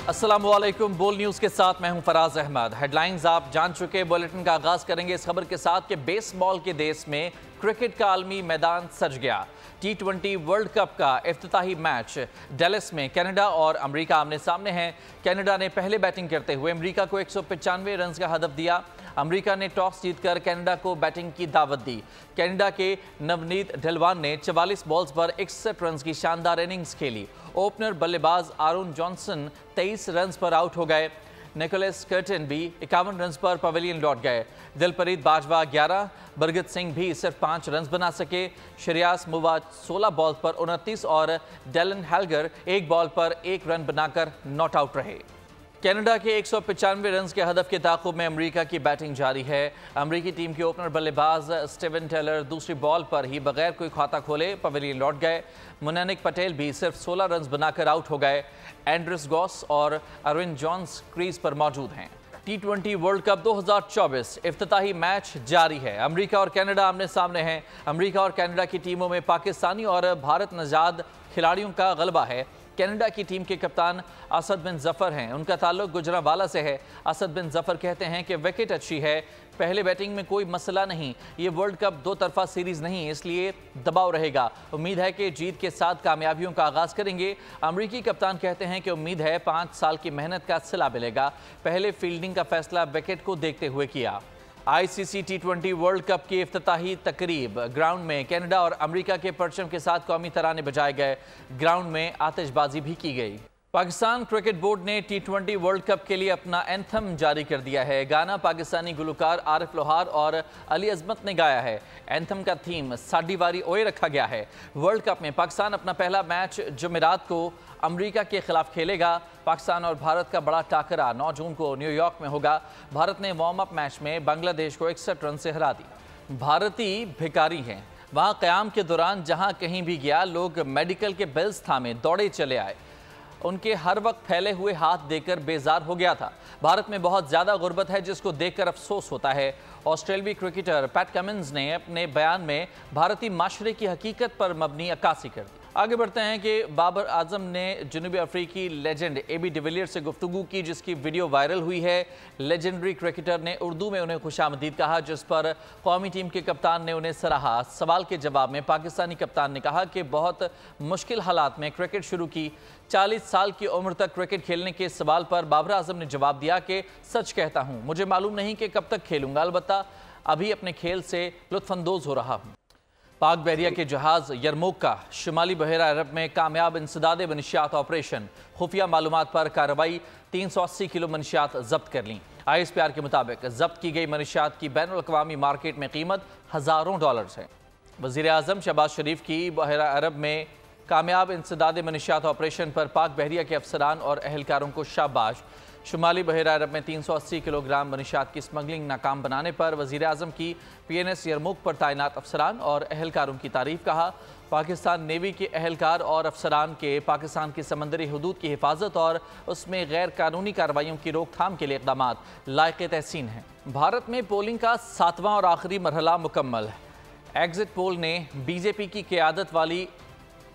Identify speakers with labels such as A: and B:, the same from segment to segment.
A: अस्सलामुअलैकुम। बोल न्यूज़ के साथ मैं हूं फराज अहमद। हेडलाइंस आप जान चुके। बुलेटिन का आगाज करेंगे इस खबर के साथ कि बेसबॉल के देश में क्रिकेट का आलमी मैदान सज गया। T20 वर्ल्ड कप का इफ्तिताही मैच डेलस में कनाडा और अमेरिका आमने सामने हैं। कनाडा ने पहले बैटिंग करते हुए अमेरिका को 195 रन का हदफ दिया। अमेरिका ने टॉस जीतकर कनाडा को बैटिंग की दावत दी। कनाडा के नवनीत ढिलवान ने 44 बॉल्स पर 61 रन की शानदार इनिंग्स खेली। ओपनर बल्लेबाज आरोन जॉनसन 23 रन पर आउट हो गए। निकोलस कर्टिन भी 51 रन पर पवेलियन लौट गए। दिलप्रीत बाजवा 11, बरगत सिंह भी सिर्फ 5 रन बना सके। श्रेयास मुवा 16 बॉल पर 29 और डेलन हेल्गर 1 बॉल पर 1 रन बनाकर नॉट आउट रहे। कनाडा के 195 रन के हदफ के ताक़ुब में अमेरिका की बैटिंग जारी है। अमेरिकी टीम के ओपनर बल्लेबाज स्टीवन टेलर दूसरी बॉल पर ही बगैर कोई खाता खोले पवेलियन लौट गए। मुनानिक पटेल भी सिर्फ 16 रन बनाकर आउट हो गए। एंड्रस गॉस और अरविंद जॉन्स क्रीज पर मौजूद हैं। T20 वर्ल्ड कप 2024 इफ्तिताही मैच जारी है। अमेरिका और कनाडा आमने सामने हैं। अमेरिका और कनाडा की टीमों में पाकिस्तानी और भारत नजाद खिलाड़ियों का गलबा है। कनाडा की टीम के कप्तान असद बिन जफर हैं। उनका ताल्लुक गुजरांवाला से है। असद बिन जफर कहते हैं कि विकेट अच्छी है, पहले बैटिंग में कोई मसला नहीं। ये वर्ल्ड कप 2 तरफा सीरीज नहीं, इसलिए दबाव रहेगा। उम्मीद है कि जीत के साथ कामयाबियों का आगाज करेंगे। अमरीकी कप्तान कहते हैं कि उम्मीद है 5 साल की मेहनत का सिला मिलेगा। पहले फील्डिंग का फैसला विकेट को देखते हुए किया। ICC T20 वर्ल्ड कप की इफ्तिताही तकरीब ग्राउंड में कनाडा और अमेरिका के परचम के साथ कौमी तराने बजाए गए। ग्राउंड में आतिशबाजी भी की गई। पाकिस्तान क्रिकेट बोर्ड ने T20 वर्ल्ड कप के लिए अपना एंथम जारी कर दिया है। गाना पाकिस्तानी गुलकार आरिफ लोहार और अली अजमत ने गाया है। एंथम का थीम साडी वारी ओए रखा गया है। वर्ल्ड कप में पाकिस्तान अपना पहला मैच जुमेरात को अमेरिका के खिलाफ खेलेगा। पाकिस्तान और भारत का बड़ा टाकरा 9 जून को न्यूयॉर्क में होगा। भारत ने वार्म अप मैच में बांग्लादेश को 61 रन से हरा दी। भारतीय भिखारी हैं। वहां क़याम के दौरान जहां कहीं भी गया, लोग मेडिकल के बिल्स थामे दौड़े चले आए। उनके हर वक्त फैले हुए हाथ देकर बेजार हो गया था। भारत में बहुत ज़्यादा गुर्बत है जिसको देखकर अफसोस होता है। ऑस्ट्रेलियाई क्रिकेटर पैट कमिंस ने अपने बयान में भारतीय माशरे की हकीकत पर मबनी अक्कासी कर दी। आगे बढ़ते हैं कि बाबर आजम ने जनूबी अफ्रीकी लेजेंड AB डिविलियर से गुफ्तगू की, जिसकी वीडियो वायरल हुई है। लेजेंडरी क्रिकेटर ने उर्दू में उन्हें खुशामदीद कहा, जिस पर कौमी टीम के कप्तान ने उन्हें सराहा। सवाल के जवाब में पाकिस्तानी कप्तान ने कहा कि बहुत मुश्किल हालात में क्रिकेट शुरू की। 40 साल की उम्र तक क्रिकेट खेलने के सवाल पर बाबर आजम ने जवाब दिया कि सच कहता हूँ, मुझे मालूम नहीं कि कब तक खेलूंगा, अलबत्ता अभी अपने खेल से लुत्फानंदोज हो रहा हूँ। पाक बहरिया के जहाज़ यरमूक का शुमाली बहरा अरब में कामयाब इंसदाद मनशियात ऑपरेशन। खुफिया मालूमात पर कार्रवाई 380 किलो मनशियात जब्त कर लीं। ISPR के मुताबिक जब्त की गई मनशियात की बैनुल अक़वामी मार्केट में कीमत हज़ारों डॉलर्स है। वज़ीर आज़म शहबाज शरीफ की बहरा अरब में कामयाब इंसदाद मनशियात ऑपरेशन पर पाक बहरिया के अफसरान और अहलकारों को शाबाश। शुमाली बहरा अरब में 380 किलोग्राम मनशियात की स्मगलिंग नाकाम बनाने पर वज़ीर आज़म की PNS यरमूक पर तैनात अफसरान और अहलकारों की तारीफ कहा। पाकिस्तान नेवी के अहलकार और अफसरान के पाकिस्तान की समंदरी हदूद की हिफाजत और उसमें गैर कानूनी कार्रवाइयों की रोकथाम के लिए इक़दाम लायक़ तहसीन हैं। भारत में पोलिंग का 7वां और आखिरी मरहला मुकम्मल। एग्जिट पोल ने BJP की क़यादत वाली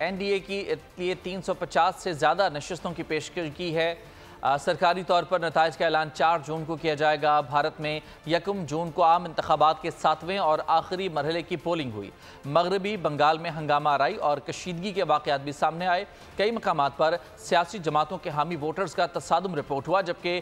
A: NDA की लिए 350 से ज़्यादा नशस्तों की पेशकश की है। सरकारी तौर पर नताइज का ऐलान 4 जून को किया जाएगा। भारत में 1 जून को आम इंतखाबात के 7वें और आखिरी मरहले की पोलिंग हुई। मगरबी बंगाल में हंगामा आराई और कशीदगी के वाक़यात भी सामने आए। कई मकामात पर सियासी जमातों के हामी वोटर्स का तसादुम रिपोर्ट हुआ, जबकि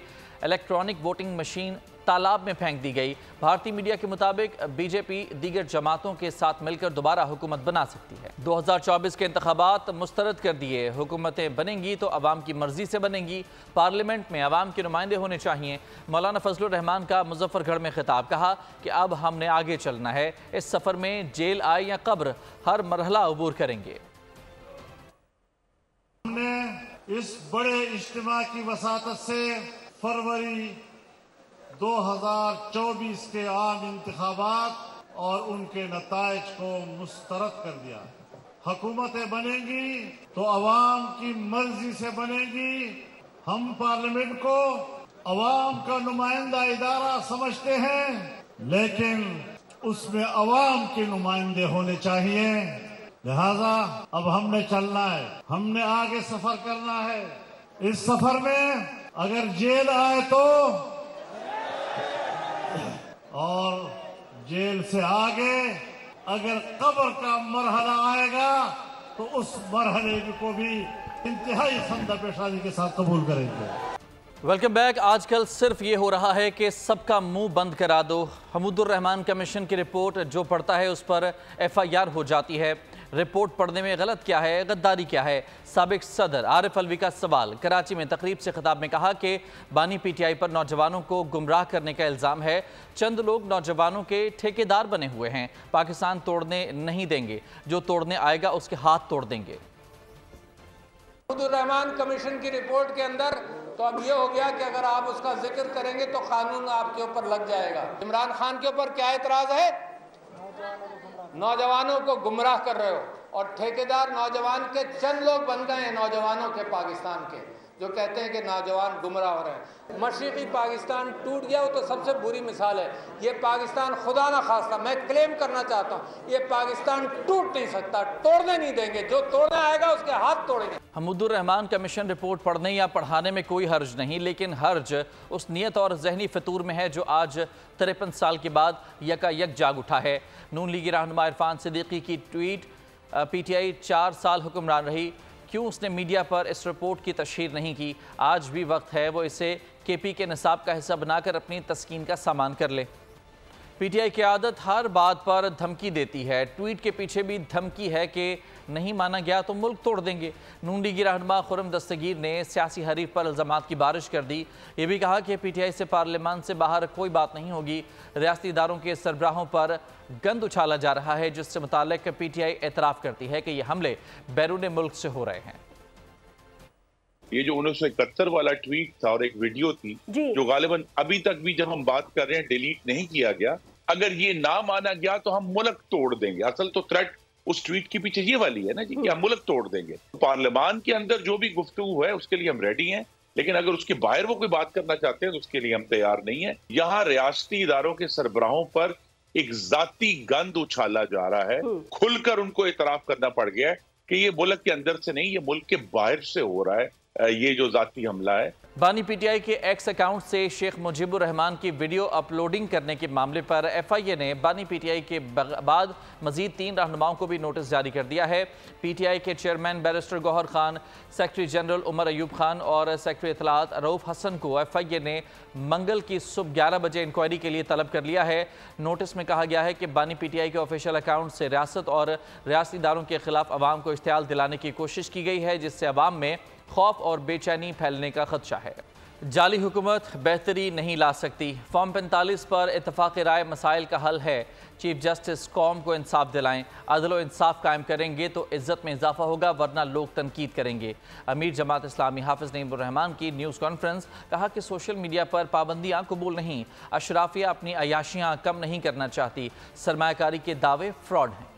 A: इलेक्ट्रॉनिक वोटिंग मशीन तालाब में फेंक दी गई। भारतीय मीडिया के मुताबिक BJP दीगर जमातों के साथ मिलकर दोबारा हुकूमत बना सकती है। 2024 के इंतखाबात मुस्तरद कर दिए। हुकूमतें बनेंगी तो अवाम की मर्जी से बनेंगी। पार्लियामेंट में अवाम के नुमाइंदे होने चाहिए। मौलाना फजलुर रहमान का मुजफ्फरगढ़ में खिताब। कहा कि अब हमने आगे चलना है। इस सफ़र में जेल आए या कब्र, हर मरहला अबूर करेंगे।
B: हमने इस बड़े इज्तिमा की वसातत से फरवरी 2024 के आम इंतखाबात और उनके नताइज को मुस्तरद कर दिया। हुकूमतें बनेंगी तो अवाम की मर्जी से बनेंगी। हम पार्लियामेंट को अवाम का नुमाइंदा इदारा समझते हैं, लेकिन उसमें अवाम के नुमाइंदे होने चाहिए। लिहाजा अब हमने चलना है, हमने आगे सफर करना है। इस सफर में अगर जेल आए तो, और जेल से आगे अगर कब्र का मरहला आएगा तो उस मरहले को भी इंतहाई खंदा पेशानी के साथ कबूल करेंगे।
A: Welcome back. आजकल सिर्फ ये हो रहा है कि सबका मुंह बंद करा दो। हमूदुर रहमान कमीशन की रिपोर्ट जो पढ़ता है उस पर FIR हो जाती है। रिपोर्ट पढ़ने में गलत क्या है, गद्दारी क्या है? साबिक सदर आरिफ अलवी का सवाल। कराची में तकरीब से खिताब में कहा कि बानी PTI पर नौजवानों को गुमराह करने का इल्ज़ाम है। चंद लोग नौजवानों के ठेकेदार बने हुए हैं। पाकिस्तान तोड़ने नहीं देंगे, जो तोड़ने आएगा उसके हाथ तोड़ देंगे।
C: हमूदुर रहमान कमीशन की रिपोर्ट के अंदर तो अब ये हो गया कि अगर आप उसका जिक्र करेंगे तो कानून आपके ऊपर लग जाएगा। इमरान खान के ऊपर क्या एतराज है? नौजवानों को गुमराह कर रहे हो, और ठेकेदार नौजवान के चंद लोग बन गए हैं, नौजवानों के पाकिस्तान के, जो कहते हैं कि नौजवान गुमराह हो रहे हैं। मशरिकी पाकिस्तान टूट गया, वो तो सबसे बुरी मिसाल है। ये पाकिस्तान खुदा ना खास्ता, मैं क्लेम करना चाहता हूँ, ये पाकिस्तान टूट नहीं सकता, तोड़ने नहीं देंगे, जो तोड़ने आएगा उसके हाथ तोड़ेंगे।
A: हमूदुर रहमान कमीशन रिपोर्ट पढ़ने या पढ़ाने में कोई हर्ज नहीं, लेकिन हर्ज उस नियत और जहनी फितूर में है जो आज 53 साल के बाद यकायक जाग उठा है। नून लीगी रहनुमा इरफान सिद्दीकी की ट्वीट, PTI 4 साल हुक्मरान रही, क्यों उसने मीडिया पर इस रिपोर्ट की तशहीर नहीं की? आज भी वक्त है वो इसे KP के निसाब का हिस्सा बनाकर अपनी तस्कीन का सामान कर ले। PTI की आदत हर बात पर धमकी देती है। ट्वीट के पीछे भी धमकी है कि नहीं माना गया तो मुल्क तोड़ देंगे। नून लीगी रहनुमा खुर्रम दस्तगीर ने सियासी हरीफ पर इल्ज़ामात की बारिश कर दी। ये भी कहा कि PTI से पार्लियामान से बाहर कोई बात नहीं होगी। रियासती इदारों के सरबराहों पर गंद उछाला जा रहा है, जिससे मुताल्लिक PTI एतराफ़ करती है कि ये हमले बैरून मुल्क से हो रहे हैं।
D: ये जो 1971 वाला ट्वीट था और एक वीडियो थी जो गालिबन अभी तक भी जब हम बात कर रहे हैं डिलीट नहीं किया गया, अगर ये ना माना गया तो हम मुल्क तोड़ देंगे। असल तो थ्रेट उस ट्वीट के पीछे ये वाली है ना जी, कि हम मुल्क तोड़ देंगे। पार्लियामान के अंदर जो भी गुफ्तगू है उसके लिए हम रेडी हैं, लेकिन अगर उसके बाहर वो कोई बात करना चाहते हैं तो उसके लिए हम तैयार नहीं है। यहाँ रियासती इदारों के सरबराहों पर एक जाती गंद उछाला जा रहा है। खुलकर उनको इतराफ करना पड़ गया है कि ये मुल्क के अंदर से नहीं, ये मुल्क के बाहर से हो रहा है ये जो जाती हमला है।
A: बानी PTI के एक्स अकाउंट से शेख मुजीबुर रहमान की वीडियो अपलोडिंग करने के मामले पर FIA ने बानी PTI के बाद मजीद 3 रहनुमाओं को भी नोटिस जारी कर दिया है। PTI के chairman barrister Gohar Khan, secretary general Omar Ayub Khan और सेक्रेटरी इत्तलात रऊफ हसन को FIA ने मंगल की सुबह 11 बजे इंक्वायरी के लिए तलब कर लिया है। नोटिस में कहा गया है कि बानी PTI के ऑफिशियल अकाउंट से रियासत और रियासती इदारों के खिलाफ अवाम को इश्तियाल दिलाने की कोशिश की गई है, जिससे अवाम में खौफ और बेचैनी फैलने का खदशा है। जाली हुकूमत बेहतरी नहीं ला सकती। फॉर्म 45 पर इत्तफाक़ राय मसाइल का हल है। चीफ जस्टिस कौम को इंसाफ दिलाएं, अदल व इंसाफ कायम करेंगे तो इज़्ज़त में इजाफा होगा, वरना लोग तनकीद करेंगे। अमीर जमात इस्लामी हाफिज़ नईमुर रहमान की न्यूज़ कॉन्फ्रेंस, कहा कि सोशल मीडिया पर पाबंदियाँ कबूल नहीं, अशराफिया अपनी अयाशियाँ कम नहीं करना चाहती, सरमायाकारी के दावे फ्रॉड हैं।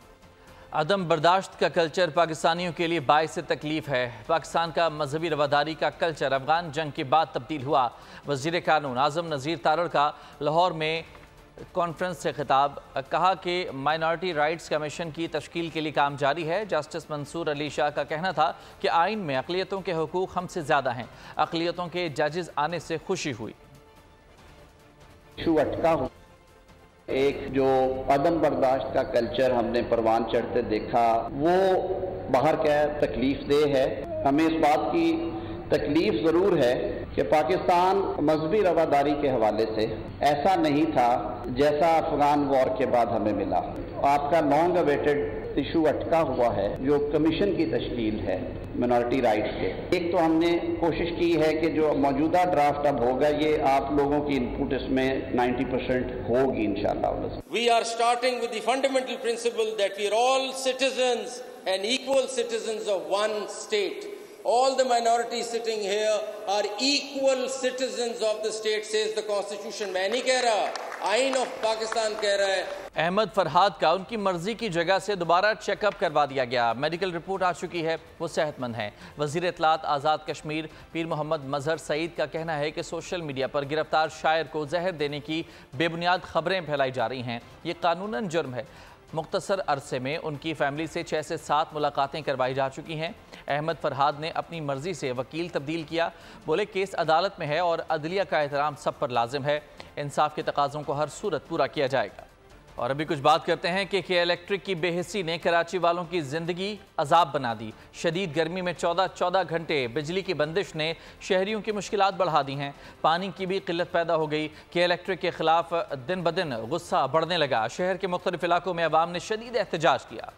A: अदम बर्दाश्त का कल्चर पाकिस्तानियों के लिए बाइस तकलीफ है। पाकिस्तान का मजहबी रवादारी का कल्चर अफगान जंग के बाद तब्दील हुआ। वज़ीर कानून आज़म नज़ीर तारड़ का लाहौर में कॉन्फ्रेंस से खिताब, कहा कि माइनॉरिटी राइट्स कमीशन की तश्कील के लिए काम जारी है। जस्टिस मंसूर अली शाह का कहना था कि आइन में अक़लियतों के हुकूक हमसे ज़्यादा हैं, अक़लियतों के जजेस आने से खुशी हुई।
E: एक जो अदम बर्दाश्त का कल्चर हमने परवान चढ़ते देखा, वो बाहर क्या तकलीफ दे है। हमें इस बात की तकलीफ ज़रूर है कि पाकिस्तान मजहबी रवादारी के हवाले से ऐसा नहीं था जैसा अफगान वॉर के बाद हमें मिला। आपका लॉन्ग अवेटेड इशू अटका हुआ है जो कमीशन की तश्कील है मिनॉरिटी राइट्स के। एक तो हमने कोशिश की है कि जो मौजूदा ड्राफ्ट अब होगा, ये आप लोगों की इनपुट इसमें 90% होगी इंशाअल्लाह।
C: We are starting with the fundamental principle that we are all citizens and equal citizens of one state. All the minorities sitting here are equal citizens of the state, says the constitution. मैं नहीं कह रहा, आइन of Pakistan कह रहा है।
A: अहमद फरहाद का उनकी मर्जी की जगह से दोबारा चेकअप करवा दिया गया। मेडिकल रिपोर्ट आ चुकी है, वो सेहतमंद हैं। वज़ीर इत्तलात आज़ाद कश्मीर पीर मोहम्मद मजहर सईद का कहना है कि सोशल मीडिया पर गिरफ्तार शायर को जहर देने की बेबुनियाद खबरें फैलाई जा रही हैं, ये कानूनन जुर्म है। مختصر عرصے میں ان کی فیملی سے 6 سے 7 ملاقاتیں کروائی جا چکی ہیں۔ احمد فرحاد نے اپنی مرضی سے وکیل تبدیل کیا، بولے کیس عدالت میں ہے اور عدلیہ کا احترام سب پر لازم ہے، انصاف کے تقاضوں کو ہر صورت پورا کیا جائے گا۔ اور ابھی کچھ بات کرتے ہیں کہ الیکٹرک کی بے حسی نے کراچی والوں کی زندگی عذاب بنا دی۔ شدید گرمی میں 14 گھنٹے بجلی کی بندش نے شہریوں کی مشکلات بڑھا دی ہیں۔ پانی کی بھی قلت پیدا ہو گئی۔ الیکٹرک کے خلاف دن بدن غصہ بڑھنے لگا۔ شہر کے مختلف علاقوں میں عوام نے شدید احتجاج کیا۔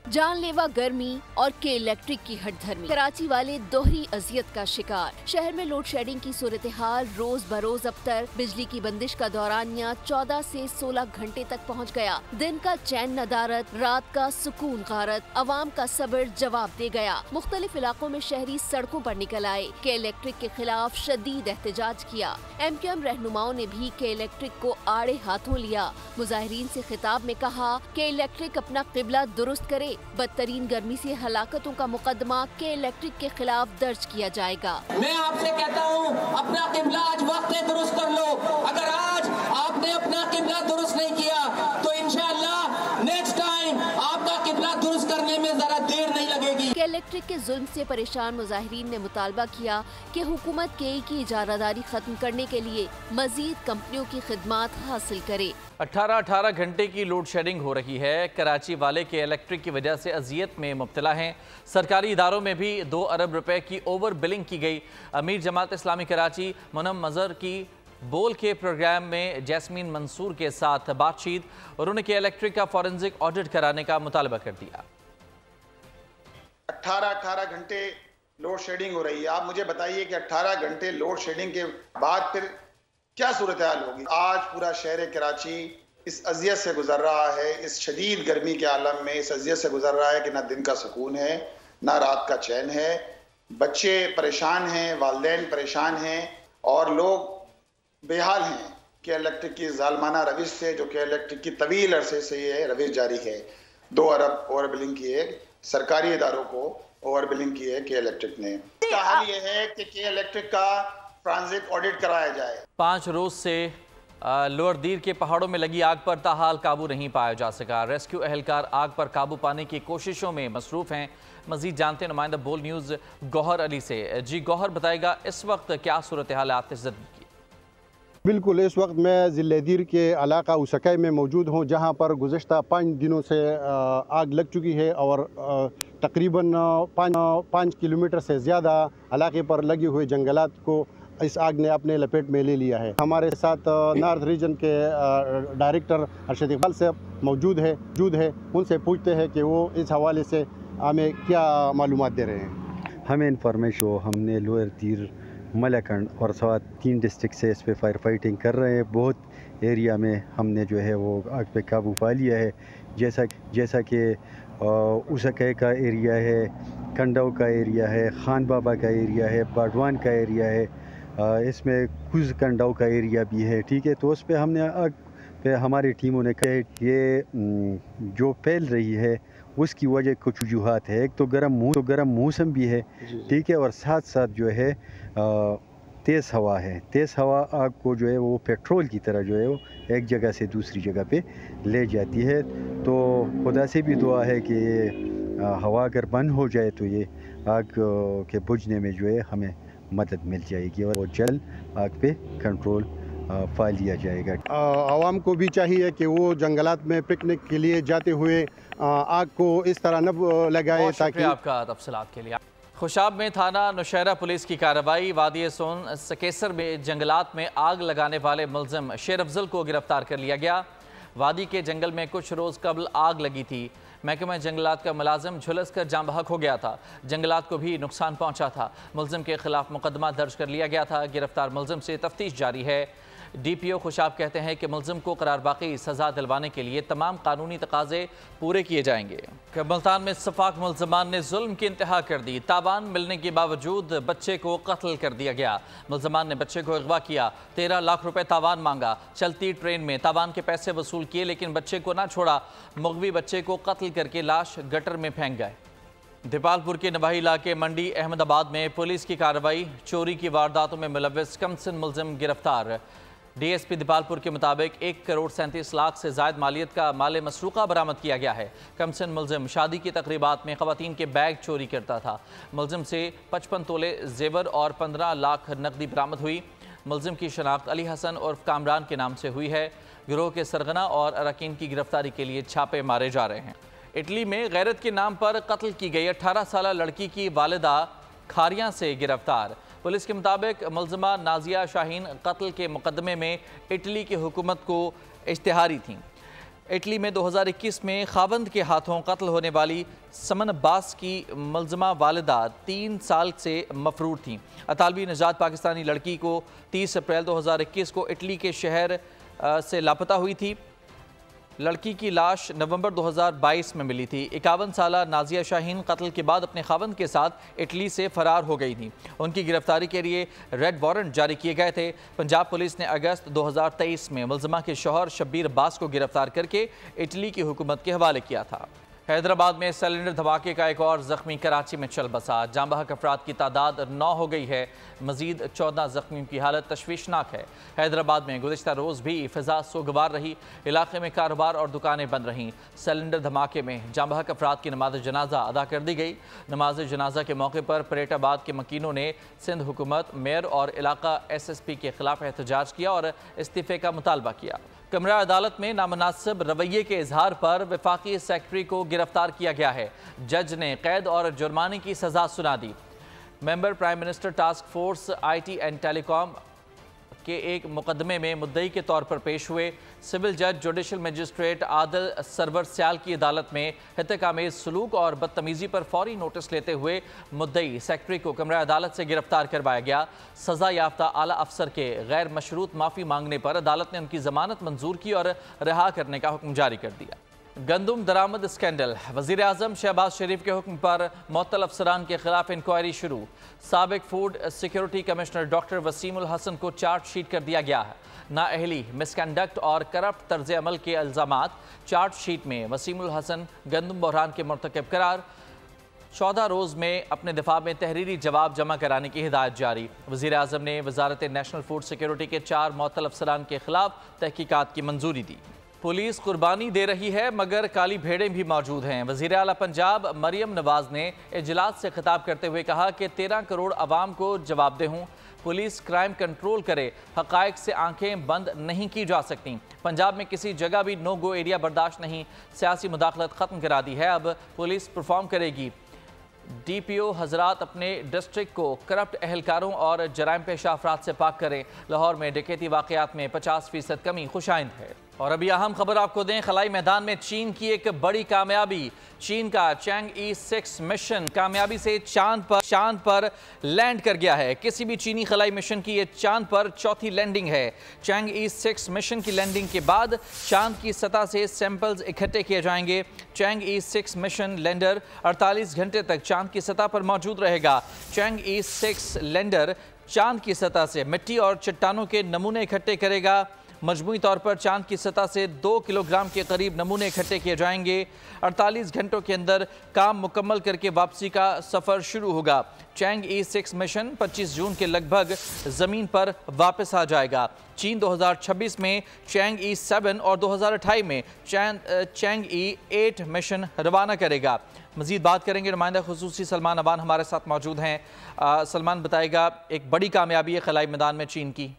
F: جان لیوا گرمی اور الیکٹرک کی ہٹ دھرمی، کراچی والے دوہری اذیت کا شکار۔ شہر میں لوڈ شیڈنگ کی صورتحال روز بروز ابتر، بجلی کی بندش کا دورانیہ 14 سے 16 گھنٹے تک پہنچ گیا۔ دن کا چین ندارت، رات کا سکون غارت، عوام کا صبر جواب دے گیا۔ مختلف علاقوں میں شہری سڑکوں پر نکل آئے، الیکٹرک کے خلاف شدید احتجاج کیا۔ MQM رہنماؤں نے بھی الیکٹرک کو آڑے ہاتھوں لیا۔ مظاہرین سے خطاب میں کہا کہ الیکٹرک اپنا قبلہ درست کرے، بدترین گرمی سے ہلاکتوں کا مقدمہ الیکٹرک کے خلاف درج کیا جائے گا۔
G: میں آپ سے کہتا ہوں اپنا قبلہ آج وقت درست کر لو۔ اگر آج آپ نے اپنا قبلہ درست نہیں کیا تو انشاءاللہ نیکسٹ ٹائم آپ کا قبلہ درست کرنے میں ذرا دیر نہیں لگے گی۔
F: الیکٹرک کے ظلم سے پریشان مظاہرین نے مطالبہ کیا کہ حکومت KE کی اجارہ داری ختم کرنے کے لیے مزید کمپنیوں کی خدمات حاصل کرے۔
A: 18 گھنٹے کی لوڈ شیڈنگ ہو رہی ہے۔ کراچی والے کے الیکٹرک کی وجہ سے اذیت میں مبتلا ہیں۔ سرکاری اداروں میں بھی 2 ارب روپے کی اوور بلنگ کی گئی۔ امیر جماعت اسلامی کراچی منم مظہر کی بول کے پروگرام میں جیسمین منصور کے ساتھ بات چیت، اور انہوں نے الیکٹرک کا فورنزک آڈٹ کرانے کا مطالبہ کر دیا۔
H: 18 گھنٹے لوڈ شیڈنگ ہو رہی ہے۔ آپ مجھے بتائیے کہ 18 گھنٹے لوڈ شیڈنگ کے بعد پھر کیا صورتحال ہوگی؟ آج پورا شہر کراچی اس اذیت سے گزر رہا ہے، اس شدید گرمی کے عالم میں اس اذیت سے گزر رہا ہے کہ نہ دن کا سکون ہے نہ رات کا چین ہے۔ بچے پریشان ہیں، والدین پریشان ہیں، اور لوگ بے حال ہیں کہ الیکٹرک کی ظالمانہ روش سے، جو کہ الیکٹرک کی طویل عرصے سے یہ روش جاری ہے۔ 2 ارب اوور بلنگ کی ہے، سرکاری اداروں کو اوور بلنگ کی ہے کہ الیکٹرک نے۔ اس کا حل یہ ہے کہ الیکٹرک کا فورنزک آڈٹ کرایا جائے۔
A: 5 روز سے لوور دیر کے پہاڑوں میں لگی آگ پر تاحال قابو نہیں پایا جا سکا۔ ریسکیو اہلکار آگ پر قابو پانے کی کوششوں میں مصروف ہیں۔ مزید جانتے ہیں نمائندہ بول نیوز گوہر علی سے۔ جی گوہر، بتائے گا اس وقت کیا صورتحال ہے آتش زدگی کی؟
I: بالکل، اس وقت میں ضلع دیر کے علاقہ اوسکائی میں موجود ہوں، جہاں پر گزشتہ 5 دنوں سے آگ لگ چکی ہے اور تقریباً 5 کلومیٹر سے زیادہ علاقے پر لگے ہوئے جنگلات کو اس آگ نے اپنے لپیٹ میں لے لیا ہے۔ ہمارے ساتھ نارتھ ریجن کے ڈائریکٹر ارشد اقبال صاحب موجود ہے، ان سے پوچھتے ہیں کہ وہ اس حوالے سے ہمیں کیا معلومات دے رہے ہیں۔
J: ہمیں انفارمیشن ہم نے لوئر دیر، ملکنڈ اور سوات 3 ڈسٹرکٹ سے اس پہ فائر فائٹنگ کر رہے ہیں۔ بہت ایریا میں ہم نے جو ہے وہ آگ پہ قابو پا لیا ہے، جیسا کہ اوسکائی کا ایریا ہے، کنڈو کا ایریا ہے، خان بابا کا ایریا ہے، باڈوان کا ایریا ہے، اس میں کچھ کنڈو کا ایریا بھی ہے، ٹھیک ہے۔ تو اس پہ ہم نے آگ پہ ہماری ٹیموں نے کہا کہ یہ جو پھیل رہی ہے اس کی وجہ کچھ وجوہات ہے۔ ایک تو گرم موسم بھی ہے، ٹھیک ہے، اور ساتھ ساتھ جو ہے تیز ہوا ہے۔ تیز ہوا آگ کو جو ہے وہ پیٹرول کی طرح جو ہے وہ ایک جگہ سے دوسری جگہ پہ لے جاتی ہے۔ تو خدا سے بھی دعا ہے کہ یہ ہوا اگر بند ہو جائے تو یہ آگ کے بجھنے میں جو ہے ہمیں مدد مل جائے گی اور وہ جلد آگ پہ کنٹرول پا لیا جائے گا۔
I: عوام کو بھی چاہیے کہ وہ جنگلات میں پکنک کے لیے جاتے ہوئے آگ کو اس طرح نہ لگائے۔
A: شکریہ آپ کا تفصیلات کے لیے۔ خوشاب میں تھانہ نوشہرہ پولیس کی کارروائی۔ وادی سون سکیسر میں جنگلات میں آگ لگانے والے ملزم شیر افضل کو گرفتار کر لیا گیا۔ وادی کے جنگل میں کچھ روز قبل آگ لگی تھی۔ محکمہ جنگلات کا ملازم جھلس کر جاں بحق ہو گیا تھا۔ جنگلات کو بھی نقصان پہنچا تھا۔ ملزم کے خلاف مقدمہ درج کر لیا گیا تھا۔ گرفتار ملزم سے تفتیش جاری ہے۔ DPO خوشاب کہتے ہیں کہ ملزم کو قرار باقی سزا دلوانے کے لیے تمام قانونی تقاضے پورے کیے جائیں گے۔ ملتان میں سفاک ملزمان نے ظلم کی انتہا کر دی۔ تاوان ملنے کے باوجود بچے کو قتل کر دیا گیا۔ ملزمان نے بچے کو اغوا کیا، 13 لاکھ روپے تاوان مانگا۔ چلتی ٹرین میں تاوان کے پیسے وصول کیے لیکن بچے کو نہ چھوڑا۔ مغوی بچے کو قتل کر کے لاش گٹر میں پھینک گئے۔ دیپال پور کے نواحی علاقے منڈی احمد آباد میں پولیس کی کارروائی۔ چوری کی وارداتوں میں ملوث کم سن ملزم گرفتار۔ DSP दीपालपुर के मुताबिक 1,37 लाख से ज़ायद मालियत का माल मसरूक़ा बरामद किया गया है। कमसन मुलजिम शादी की तकरीबात में ख़वातीन के बैग चोरी करता था। मुलजिम से 55 तोले जेवर और 15 लाख नकदी बरामद हुई। मुलजिम की शनाख्त अली हसन उर्फ कामरान के नाम से हुई है। गिरोह के सरगना और अरकान की गिरफ्तारी के लिए छापे मारे जा रहे हैं। इटली में गैरत के नाम पर कत्ल की गई 18 साला लड़की की वालिदा खारियां से गिरफ्तार। पुलिस के मुताबिक मुलजिमा नाजिया शाहीन कत्ल के मुकदमे में इटली की हुकूमत को इश्तिहारी थीं। इटली में 2021 में खावंद के हाथों कत्ल होने वाली समन अब्बास की मुलजिमा वालिदा 3 साल से मफरूर थीं। अतालवी निजात पाकिस्तानी लड़की को 30 अप्रैल 2021 को इटली के शहर से लापता हुई थी। लड़की की लाश नवंबर 2022 में मिली थी। 51 साला नाजिया शाहीन कत्ल के बाद अपने खावंद के साथ इटली से फरार हो गई थी। उनकी गिरफ्तारी के लिए रेड वारंट जारी किए गए थे। पंजाब पुलिस ने अगस्त 2023 में मुलजिमा के शौहर शब्बीर अब्बास को गिरफ्तार करके इटली की हुकूमत के हवाले किया था। हैदराबाद में सिलेंडर धमाके का एक और ज़ख्मी कराची में चल बसा। जाँ बहक अफराद की तादाद 9 हो गई है। मजीद 14 ज़ख्मियों की हालत तशवीशनाक है। हैदराबाद में गुज़िश्ता रोज़ भी फ़िज़ा सोगवार रही। इलाके में कारोबार और दुकानें बंद रहीं। सिलेंडर धमाके में जाँ बहक अफराद की नमाज जनाजा अदा कर दी गई। नमाज जनाजा के मौके पर परेटाबाद के मकीनों ने सिंध हुकूमत, मेयर और इलाका SSP के खिलाफ एहतजाज किया और इस्तीफ़े का मुतालबा किया। कमरा अदालत में नामनासिब रवैये के इजहार पर वफाकी सेक्रेटरी को गिरफ्तार किया गया है। जज ने कैद और जुर्माने की सजा सुना दी। Member prime minister task force IT and telecom के एक मुकदमे में मुद्दई के तौर पर पेश हुए। सिविल जज जुडिशल मजिस्ट्रेट आदिल सरवर स्याल की अदालत में हितकामेज सलूक और बदतमीज़ी पर फौरी नोटिस लेते हुए मुद्दई सेक्रेटरी को कमरा अदालत से गिरफ्तार करवाया गया। सज़ा याफ्ता आला अफसर के गैर मशरूत माफ़ी मांगने पर अदालत ने उनकी ज़मानत मंजूर की और रिहा करने का हुक्म जारी कर दिया। गंदुम दरामद स्कैंडल, वज़ीर आज़म शहबाज शरीफ के हुक्म पर मुअत्तल अफसरान के खिलाफ इंक्वायरी शुरू। साबिक food security commissioner doctor Waseemul Hasan को चार्जशीट कर दिया गया है। नाअहली, मिसकंडक्ट और करप्ट तर्ज अमल के इल्ज़ामात। चार्जशीट में वसीमुल हसन गंदुम बहरान के मुर्तकब करार। 14 रोज़ में अपने दिफा में तहरीरी जवाब जमा कराने की हिदायत जारी। वज़ीर आज़म ने वज़ारत नेशनल फूड सिक्योरिटी के 4 मुअत्तल अफसरान के खिलाफ तहकीकात की मंजूरी दी। पुलिस कुर्बानी दे रही है मगर काली भेड़ें भी मौजूद हैं। वज़ीर आला पंजाब मरियम नवाज़ ने इजलास से खिताब करते हुए कहा कि 13 करोड़ आवाम को जवाबदेह हूँ। पुलिस क्राइम कंट्रोल करे, हक़ाइक़ से आंखें बंद नहीं की जा सकती। पंजाब में किसी जगह भी नो गो एरिया बर्दाश्त नहीं। सियासी मुदाखलत ख़त्म करा दी है, अब पुलिस परफॉर्म करेगी। DPO हजरात अपने डिस्ट्रिक्ट को करप्ट एहलकारों और जराइम पेशा अफराद से पाक करें। लाहौर में डकैती वाक़यात में 50% कमी खुशाइंद है। और अभी अहम खबर आपको दें, खलाई मैदान में चीन की एक बड़ी कामयाबी। चीन का चैंगई 6 मिशन कामयाबी से चांद पर लैंड कर गया है। किसी भी चीनी खलाई मिशन की ये चांद पर चौथी लैंडिंग है। चैंगई 6 मिशन की लैंडिंग के बाद चांद की सतह से सैंपल्स इकट्ठे किए जाएंगे। चैंगई 6 मिशन लैंडर 48 घंटे तक चांद की सतह पर मौजूद रहेगा। चैंगई 6 लैंडर चांद की सतह से मिट्टी और चट्टानों के नमूने इकट्ठे करेगा। मजमूई तौर पर चांद की सतह से 2 किलोग्राम के करीब नमूने इकट्ठे किए जाएंगे। 48 घंटों के अंदर काम मुकम्मल करके वापसी का सफ़र शुरू होगा। चैंगई 6 मिशन 25 जून के लगभग ज़मीन पर वापस आ जाएगा। चीन 2026 में चैंगई 7 और 2028 में चैंगई 8 मिशन रवाना करेगा। मज़ीद बात करेंगे, नुमाइंदा खुसूसी सलमान अबान हमारे साथ मौजूद हैं। सलमान बताएगा, एक बड़ी कामयाबी है खलाई मैदान में चीन की।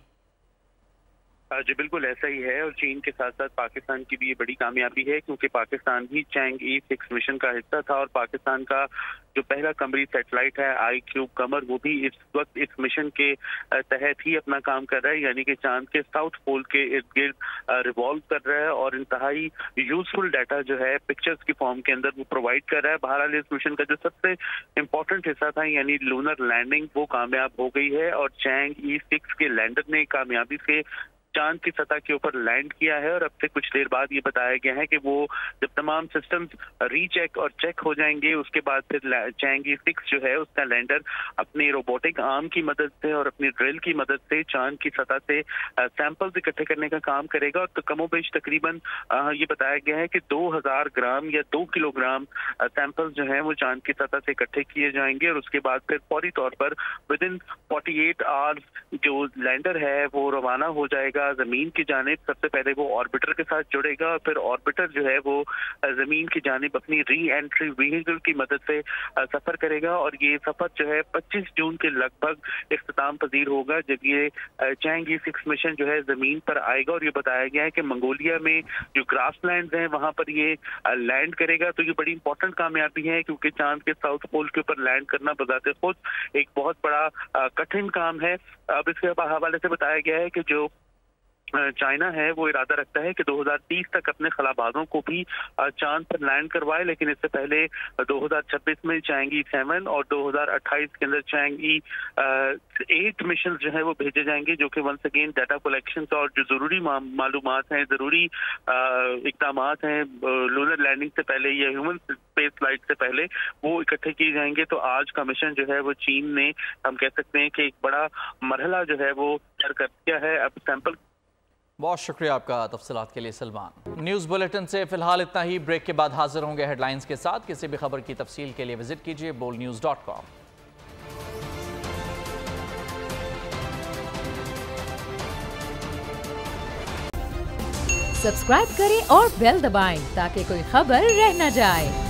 K: जी बिल्कुल ऐसा ही है, और चीन के साथ साथ पाकिस्तान की भी ये बड़ी कामयाबी है, क्योंकि पाकिस्तान भी चैंगई 6 मिशन का हिस्सा था और पाकिस्तान का जो पहला कमरी सैटेलाइट है iCube कमर, वो भी इस वक्त इस मिशन के तहत ही अपना काम कर रहा है, यानी कि चांद के साउथ पोल के इर्द गिर्द रिवॉल्व कर रहा है और इंतहाई यूजफुल डाटा जो है पिक्चर्स की फॉर्म के अंदर वो प्रोवाइड कर रहा है। बहरहाल इस मिशन का जो सबसे इम्पोर्टेंट हिस्सा था, यानी लूनर लैंडिंग, वो कामयाब हो गई है और चैंगई 6 के लैंडर ने कामयाबी से चांद की सतह के ऊपर लैंड किया है। और अब से कुछ देर बाद ये बताया गया है कि वो जब तमाम सिस्टम्स रीचेक और चेक हो जाएंगे, उसके बाद फिर चैंगई 6 जो है उसका लैंडर अपनी रोबोटिक आर्म की मदद से और अपनी ड्रिल की मदद से चांद की सतह से सैंपल्स इकट्ठे करने का काम करेगा। और तो कमोबेश तकरीबन ये बताया गया है कि 2000 ग्राम या 2 किलोग्राम सैंपल्स जो है वो चांद की सतह से इकट्ठे किए जाएंगे और उसके बाद फिर फौरी तौर पर विद इन 48 आवर्स जो लैंडर है वो रवाना हो जाएगा जमीन की जानिब सबसे पहले वो ऑर्बिटर के साथ जुड़ेगा और फिर ऑर्बिटर जो है वो जमीन की जानिब अपनी री एंट्री व्हीकल की मदद से सफर करेगा और ये सफर जो है 25 जून के लगभग इख्तिताम पजीर होगा जब ये चैंग E6 मिशन जो है जमीन पर आएगा। और ये बताया गया है कि मंगोलिया में जो ग्रासलैंड हैं वहां पर ये लैंड करेगा। तो ये बड़ी इंपॉर्टेंट कामयाबी है क्योंकि चांद के साउथ पोल के ऊपर लैंड करना बजाते खुद एक बहुत बड़ा कठिन काम है। अब इसके हवाले से बताया गया है कि जो चाइना है वो इरादा रखता है कि 2030 तक अपने खलाबाजों को भी चांद पर लैंड करवाए, लेकिन इससे पहले 2026 में चैंग E7 और 2028 के अंदर चैंग E8 मिशन जो है वो भेजे जाएंगे, जो कि वंस अगेन डाटा कलेक्शन और जो जरूरी मालूमात हैं, जरूरी इकदाम हैं लूनर लैंडिंग से पहले या ह्यूमन स्पेस फ्लाइट से पहले वो इकट्ठे किए जाएंगे। तो आज का मिशन जो है वो चीन ने, हम कह सकते हैं कि एक बड़ा मरहला जो है वो तय कर दिया है। अब सैंपल।
A: बहुत शुक्रिया आपका तफसीलात के लिए सलमान। न्यूज़ बुलेटिन से फिलहाल इतना ही। ब्रेक के बाद हाजिर होंगे हेडलाइंस के साथ। किसी भी खबर की तफसील के लिए विजिट कीजिए bolnews.com।
L: सब्सक्राइब करें और बेल दबाएं ताकि कोई खबर रह न जाए।